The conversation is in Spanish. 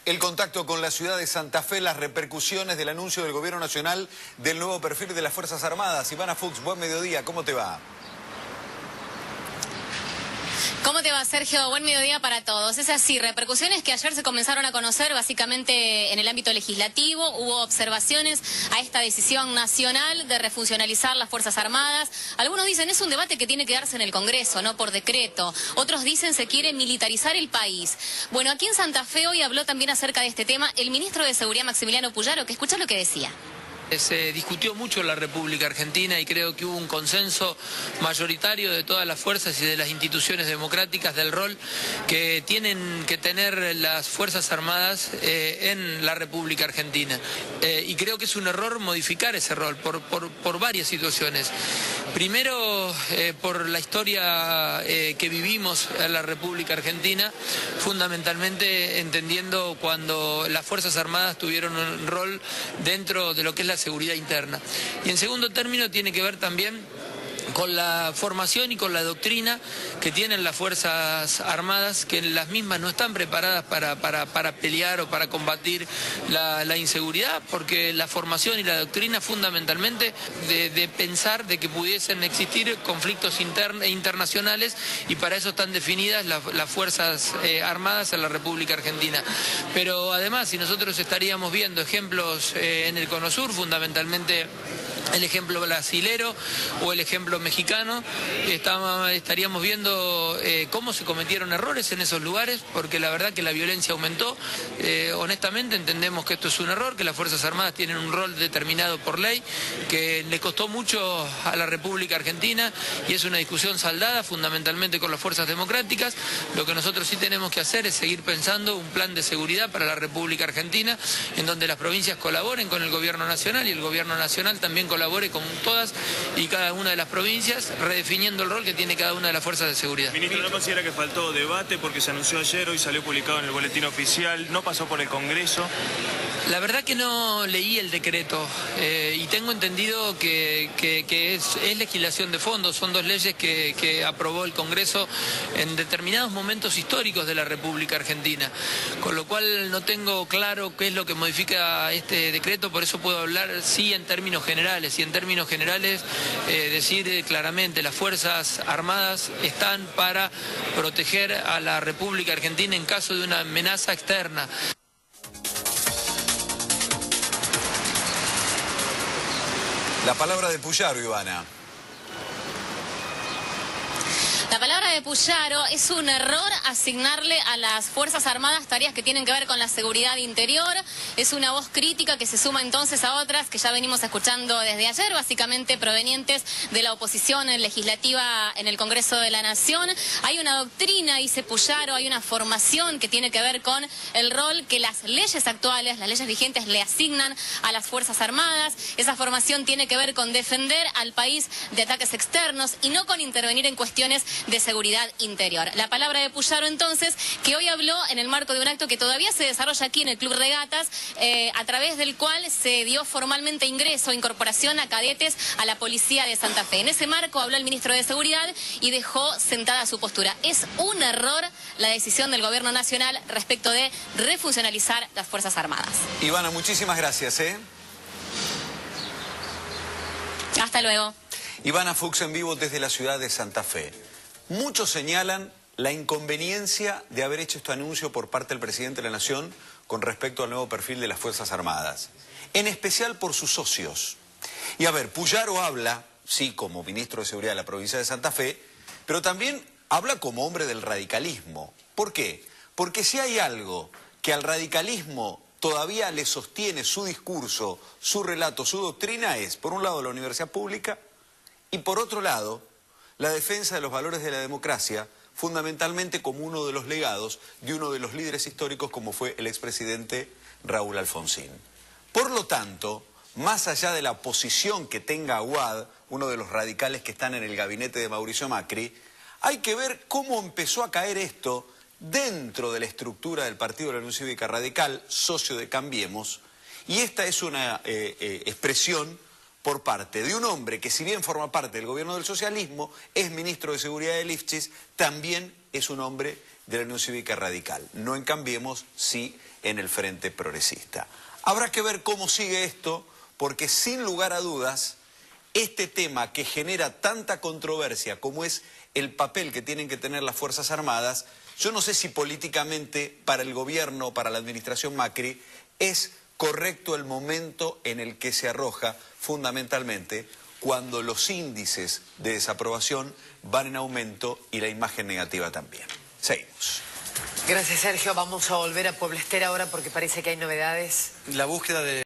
El contacto con la ciudad de Santa Fe, las repercusiones del anuncio del Gobierno Nacional del nuevo perfil de las Fuerzas Armadas. Ivana Fuchs, buen mediodía, ¿cómo te va? ¿Cómo te va, Sergio? Buen mediodía para todos. Es así, repercusiones que ayer se comenzaron a conocer básicamente en el ámbito legislativo. Hubo observaciones a esta decisión nacional de refuncionalizar las Fuerzas Armadas. Algunos dicen es un debate que tiene que darse en el Congreso, no por decreto. Otros dicen se quiere militarizar el país. Bueno, aquí en Santa Fe hoy habló también acerca de este tema el ministro de Seguridad, Maximiliano Puyaro, que escucha lo que decía. Se discutió mucho en la República Argentina y creo que hubo un consenso mayoritario de todas las fuerzas y de las instituciones democráticas del rol que tienen que tener las Fuerzas Armadas en la República Argentina. Y creo que es un error modificar ese rol por varias situaciones. Primero, por la historia que vivimos en la República Argentina, fundamentalmente entendiendo cuando las Fuerzas Armadas tuvieron un rol dentro de lo que es la seguridad interna. Y en segundo término tiene que ver también con la formación y con la doctrina que tienen las Fuerzas Armadas, que las mismas no están preparadas para pelear o para combatir la inseguridad, porque la formación y la doctrina fundamentalmente de pensar de que pudiesen existir conflictos internacionales, y para eso están definidas las Fuerzas Armadas en la República Argentina. Pero además, si nosotros estaríamos viendo ejemplos en el Cono Sur, fundamentalmente el ejemplo brasilero o el ejemplo mexicano, estaríamos viendo cómo se cometieron errores en esos lugares, porque la verdad que la violencia aumentó. Honestamente entendemos que esto es un error, que las Fuerzas Armadas tienen un rol determinado por ley, que le costó mucho a la República Argentina y es una discusión saldada fundamentalmente con las fuerzas democráticas. Lo que nosotros sí tenemos que hacer es seguir pensando un plan de seguridad para la República Argentina, en donde las provincias colaboren con el Gobierno Nacional y el Gobierno Nacional también colabore con todas y cada una de las provincias, redefiniendo el rol que tiene cada una de las fuerzas de seguridad. Ministro, ¿no considera que faltó debate porque se anunció ayer, hoy salió publicado en el boletín oficial, no pasó por el Congreso? La verdad que no leí el decreto y tengo entendido que es legislación de fondo, son dos leyes que aprobó el Congreso en determinados momentos históricos de la República Argentina, con lo cual no tengo claro qué es lo que modifica este decreto, por eso puedo hablar sí en términos generales, y en términos generales decir claramente las Fuerzas Armadas están para proteger a la República Argentina en caso de una amenaza externa. La palabra de Puyaro, Ivana. La palabra de Puyaro: es un error asignarle a las Fuerzas Armadas tareas que tienen que ver con la seguridad interior. Es una voz crítica que se suma entonces a otras que ya venimos escuchando desde ayer, básicamente provenientes de la oposición legislativa en el Congreso de la Nación. Hay una doctrina, dice Puyaro, hay una formación que tiene que ver con el rol que las leyes actuales, las leyes vigentes, le asignan a las Fuerzas Armadas. Esa formación tiene que ver con defender al país de ataques externos y no con intervenir en cuestiones de seguridad interior. La palabra de Puyaro entonces, que hoy habló en el marco de un acto que todavía se desarrolla aquí en el Club Regatas, a través del cual se dio formalmente ingreso, incorporación a cadetes a la Policía de Santa Fe. En ese marco habló el ministro de Seguridad y dejó sentada su postura. Es un error la decisión del Gobierno Nacional respecto de refuncionalizar las Fuerzas Armadas. Ivana, muchísimas gracias, Hasta luego. Ivana Fuchs en vivo desde la ciudad de Santa Fe. Muchos señalan la inconveniencia de haber hecho este anuncio por parte del presidente de la Nación con respecto al nuevo perfil de las Fuerzas Armadas, en especial por sus socios. Y a ver, Puyaro habla, sí, como ministro de Seguridad de la provincia de Santa Fe, pero también habla como hombre del radicalismo. ¿Por qué? Porque si hay algo que al radicalismo todavía le sostiene su discurso, su relato, su doctrina, es, por un lado, la universidad pública y, por otro lado, la defensa de los valores de la democracia, fundamentalmente como uno de los legados de uno de los líderes históricos como fue el expresidente Raúl Alfonsín. Por lo tanto, más allá de la posición que tenga Aguad, uno de los radicales que están en el gabinete de Mauricio Macri, hay que ver cómo empezó a caer esto dentro de la estructura del Partido de la Unión Cívica Radical, socio de Cambiemos, y esta es una expresión por parte de un hombre que, si bien forma parte del gobierno del socialismo, es ministro de Seguridad de Lifchis, también es un hombre de la Unión Cívica Radical. No en Cambiemos, sí en el Frente Progresista. Habrá que ver cómo sigue esto, porque sin lugar a dudas, este tema que genera tanta controversia como es el papel que tienen que tener las Fuerzas Armadas, yo no sé si políticamente para el gobierno, para la administración Macri, es correcto el momento en el que se arroja fundamentalmente cuando los índices de desaprobación van en aumento y la imagen negativa también. Seguimos. Gracias, Sergio. Vamos a volver a Puebla Ester ahora porque parece que hay novedades. La búsqueda de